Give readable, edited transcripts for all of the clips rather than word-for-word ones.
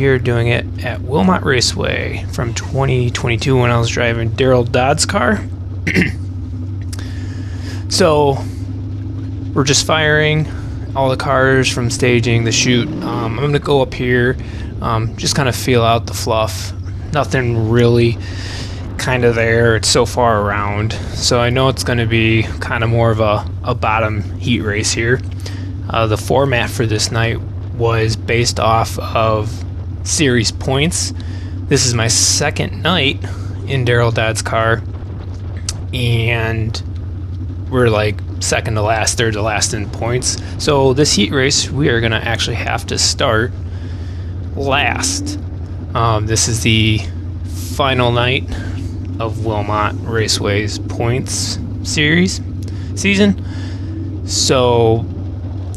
here doing it at Wilmot Raceway from 2022 when I was driving Daryl Dodd's car. So we're just firing all the cars from staging the shoot. I'm going to go up here, just kind of feel out the fluff. Nothing really kind of there. It's so far around. So I know it's going to be kind of more of a bottom heat race here. The format for this night was based off of series points. This is my second night in Daryl Dodd's car, and we're like second to last, third to last in points. So this heat race, we are going to actually have to start last. This is the final night of Wilmot Raceway's points season. So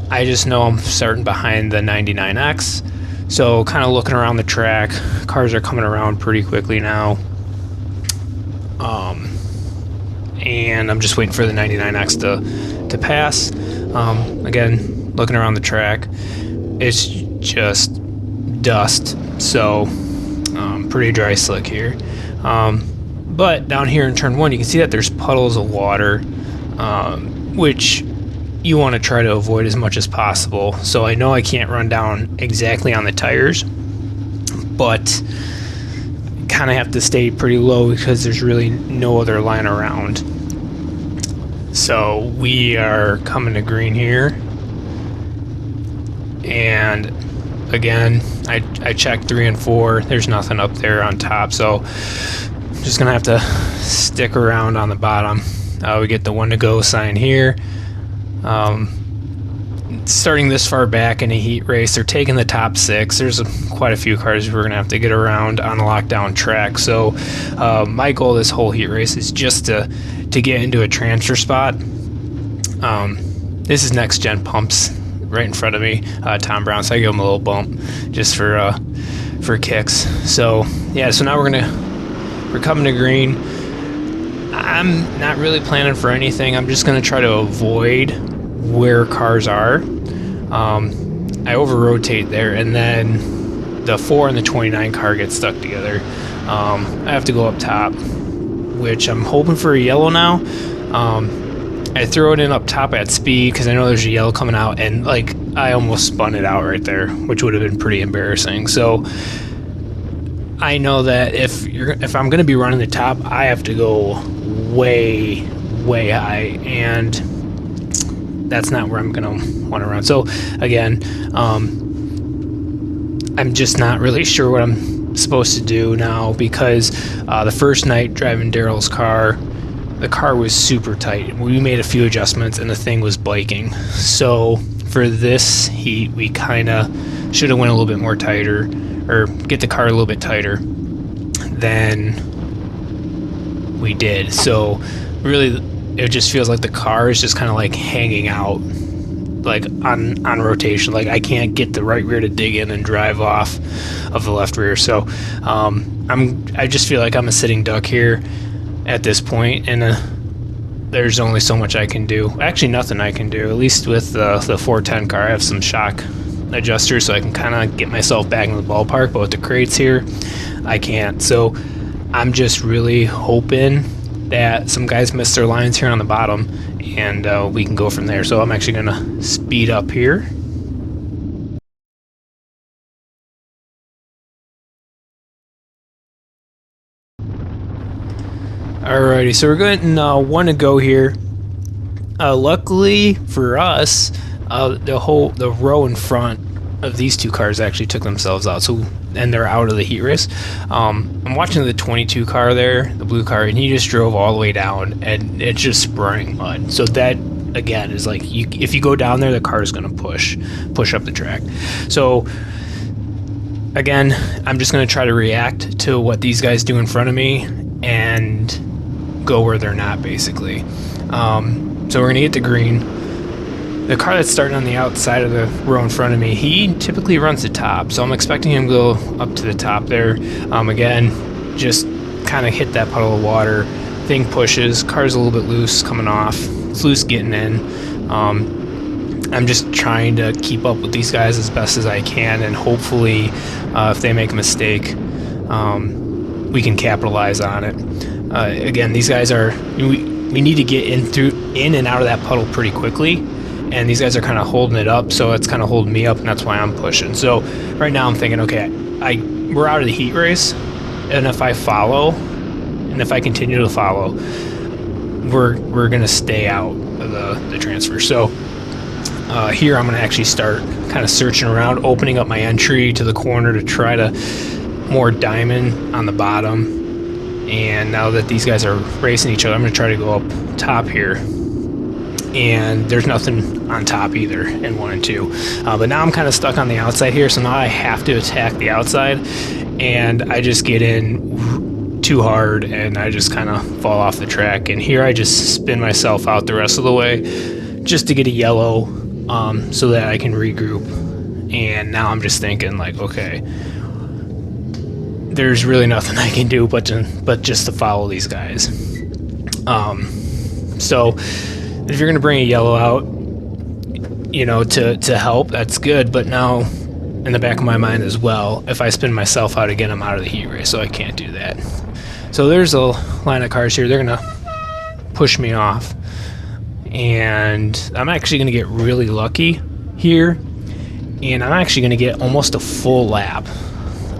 I just know I'm starting behind the 99X. So kind of looking around the track, cars are coming around pretty quickly now. And I'm just waiting for the 99X to pass. Again, looking around the track, it's just dust. So pretty dry slick here. But down here in turn one, you can see that there's puddles of water, which you want to try to avoid as much as possible. So I know I can't run down exactly on the tires, but kind of have to stay pretty low because there's really no other line around. So we are coming to green here, and again, I checked 3 and 4. There's nothing up there on top, so I'm just gonna have to stick around on the bottom. We get the 1 to go sign here. Starting this far back in a heat race, they're taking the top 6. There's quite a few cars we're gonna have to get around on a lockdown track. So my goal this whole heat race is just to get into a transfer spot. This is Next Gen Pumps right in front of me, Tom Brown. So I give him a little bump just for kicks. So yeah, so now we're coming to green. I'm not really planning for anything. I'm just going to try to avoid where cars are. I over-rotate there, and then the 4 and the 29 car get stuck together. I have to go up top, which I'm hoping for a yellow now. I throw it in up top at speed because I know there's a yellow coming out, and like I almost spun it out right there, which would have been pretty embarrassing. So I know that if I'm going to be running the top, I have to go way high, and that's not where I'm going to want to run. So again, I'm just not really sure what I'm supposed to do now, because the first night driving Daryl's car, the car was super tight. We made a few adjustments and the thing was biking. So for this heat, we kind of should have went a little bit more tighter, or get the car a little bit tighter than we did. So really, it just feels like the car is just kind of like hanging out, like on rotation. Like I can't get the right rear to dig in and drive off of the left rear. So I just feel like I'm a sitting duck here at this point, and there's only so much I can do. Actually, nothing I can do. At least with the 410 car, I have some shock adjusters, so I can kind of get myself back in the ballpark. But with the crates here, I can't. So I'm just really hoping that some guys miss their lines here on the bottom, and we can go from there. So I'm actually gonna speed up here. Alrighty, so we're getting 1 to go here. Luckily for us, the row in front of these two cars actually took themselves out, and they're out of the heat race. I'm watching the 22 car there, the blue car, and he just drove all the way down, and it's just spraying mud. So that again is like, if you go down there, the car is going to push up the track. So again, I'm just going to try to react to what these guys do in front of me and go where they're not, basically. So we're going to get to green. The car that's starting on the outside of the row in front of me, he typically runs the top, so I'm expecting him to go up to the top there. Again, just kind of hit that puddle of water. Thing pushes, car's a little bit loose coming off. It's loose getting in. I'm just trying to keep up with these guys as best as I can, and hopefully if they make a mistake, we can capitalize on it. Again, these guys are, we need to get in and out of that puddle pretty quickly, and these guys are kind of holding it up, so it's kind of holding me up, and that's why I'm pushing. So right now I'm thinking, okay, we're out of the heat race, and if I follow, and if I continue to follow, we're gonna stay out of the transfer. So here I'm gonna actually start kind of searching around, opening up my entry to the corner to try to more diamond on the bottom. And now that these guys are racing each other, I'm gonna try to go up top here, and there's nothing on top either in 1 and 2. But now I'm kind of stuck on the outside here, so now I have to attack the outside, and I just get in too hard and I just kind of fall off the track. And here I just spin myself out the rest of the way just to get a yellow, so that I can regroup. And now I'm just thinking like, okay, there's really nothing I can do but just to follow these guys. So if you're gonna bring a yellow out, to help, that's good. But now in the back of my mind as well, if I spin myself out again, I'm out of the heat race, so I can't do that. So there's a line of cars here. They're gonna push me off, and I'm actually gonna get really lucky here, and I'm actually gonna get almost a full lap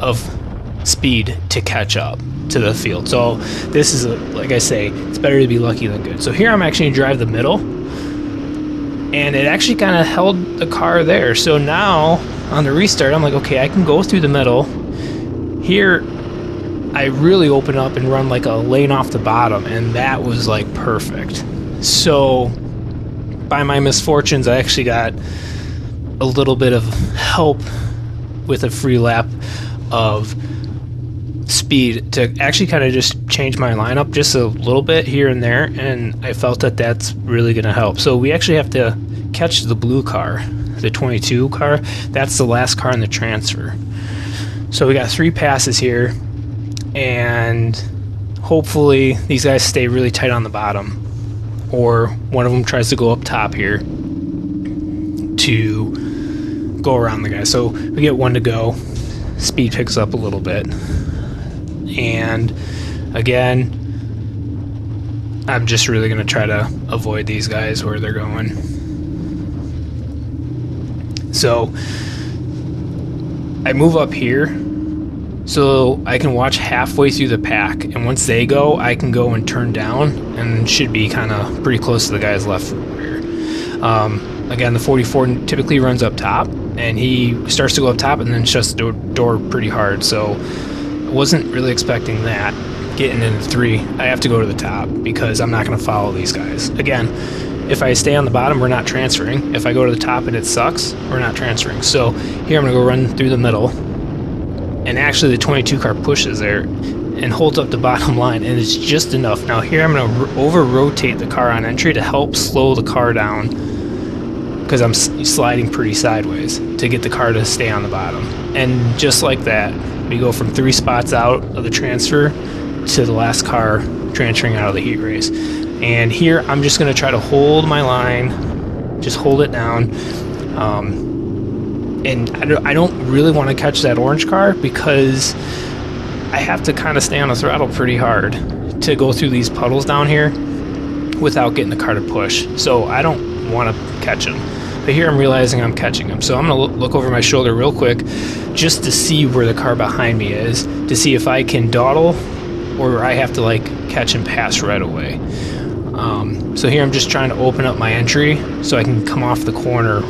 of speed to catch up to the field. So this is like I say, it's better to be lucky than good. So here I'm actually gonna drive the middle, and it actually kind of held the car there. So now on the restart, I'm like, okay, I can go through the middle here. I really open up and run like a lane off the bottom, and that was like perfect. So by my misfortunes, I actually got a little bit of help with a free lap of speed to actually kind of just change my lineup just a little bit here and there, and I felt that that's really going to help. So we actually have to catch the blue car, the 22 car. That's the last car in the transfer. So we got 3 passes here, and hopefully these guys stay really tight on the bottom, or one of them tries to go up top here to go around the guy. So we get 1 to go. Speed picks up a little bit, and again, I'm just really going to try to avoid these guys where they're going. So I move up here so I can watch halfway through the pack, and once they go, I can go and turn down and should be kind of pretty close to the guys left rear. Again, the 44 typically runs up top, and he starts to go up top and then shuts the door pretty hard. So I wasn't really expecting that. Getting into 3, I have to go to the top because I'm not going to follow these guys. Again, if I stay on the bottom, we're not transferring. If I go to the top and it sucks, we're not transferring. So here I'm going to go run through the middle, and actually the 22 car pushes there and holds up the bottom line, and it's just enough. Now here I'm going to over-rotate the car on entry to help slow the car down, because I'm sliding pretty sideways to get the car to stay on the bottom. And just like that, we go from 3 spots out of the transfer to the last car transferring out of the heat race. And here I'm just going to try to hold my line, just hold it down. And I don't really want to catch that orange car because I have to kind of stay on the throttle pretty hard to go through these puddles down here without getting the car to push. So I don't want to catch him. But here I'm realizing I'm catching him. So I'm going to look over my shoulder real quick just to see where the car behind me is, to see if I can dawdle or I have to like catch and pass right away. So here I'm just trying to open up my entry so I can come off the corner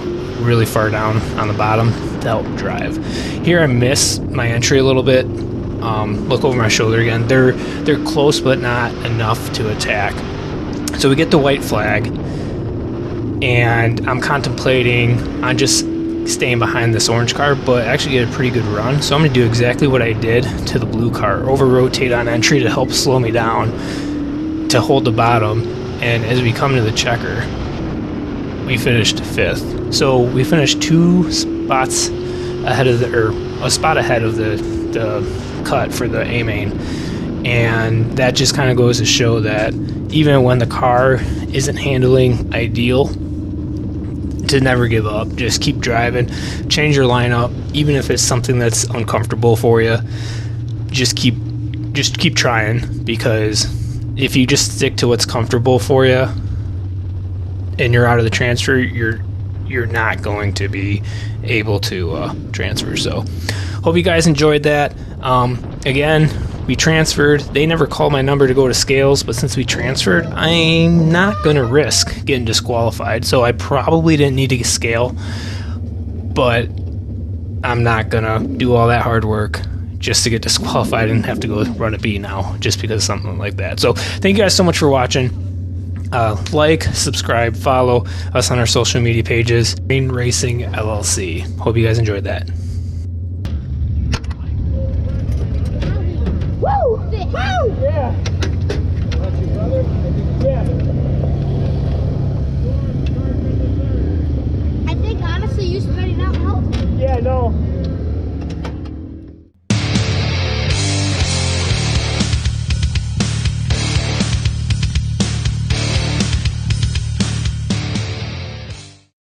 really far down on the bottom to help drive. Here I miss my entry a little bit. Look over my shoulder again. They're close but not enough to attack. So we get the white flag, and I'm contemplating on just staying behind this orange car, but actually get a pretty good run. So I'm going to do exactly what I did to the blue car, over-rotate on entry to help slow me down to hold the bottom. And as we come to the checker, we finished 5th. So we finished 2 spots ahead of a spot ahead of the cut for the A main. And that just kind of goes to show that even when the car isn't handling ideal to never give up. Just keep driving, change your lineup, even if it's something that's uncomfortable for you. Just keep trying, because if you just stick to what's comfortable for you and you're out of the transfer, you're not going to be able to transfer. So hope you guys enjoyed that. Again, we transferred. They never called my number to go to scales, but since we transferred, I'm not going to risk getting disqualified. So I probably didn't need to scale, but I'm not going to do all that hard work just to get disqualified and have to go run a B now just because of something like that. So thank you guys so much for watching. Like, subscribe, follow us on our social media pages. Green Racing LLC. Hope you guys enjoyed that. Woo! Woo! Yeah.